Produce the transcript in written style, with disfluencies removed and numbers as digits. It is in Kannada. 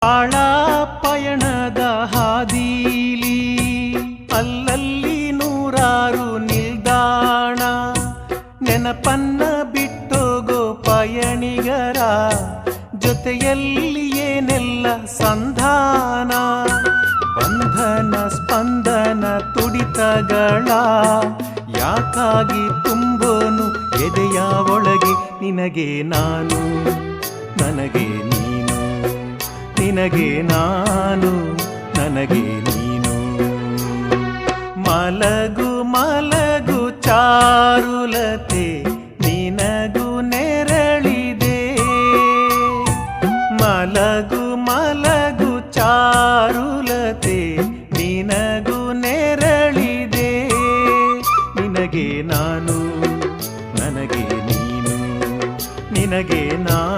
ಬಾಳ ಪಯಣದ ಹಾದೀಲಿ ಅಲ್ಲಲ್ಲಿ ನೂರಾರು ನಿಲ್ದಾಣ, ನೆನಪನ್ನ ಬಿಟ್ಟೋಗೋ ಪಯಣಿಗರ ಜೊತೆಯಲ್ಲಿ ಏನೆಲ್ಲ ಸಂಧಾನ. ಬಂಧನ ಸ್ಪಂದನ ತುಡಿತಗಳ ಯಾಕಾಗಿ ತುಂಬೋನು ಎದೆಯ ಒಳಗೆ. ನಿನಗೆ ನಾನು ನನಗೆ ನೀನು, ನಿನಗೆ ನಾನು ನನಗೆ ನೀನು. ಮಲಗು ಮಲಗು ಚಾರುಲತೆ ನಿನಗೂ ನೆರಳಿದೆ. ಮಲಗು ಮಲಗು ಚಾರುಲತೆ ನಿನಗೂ ನೆರಳಿದೆ. ನಿನಗೆ ನಾನು ನನಗೆ ನೀನು, ನಿನಗೆ ನಾನು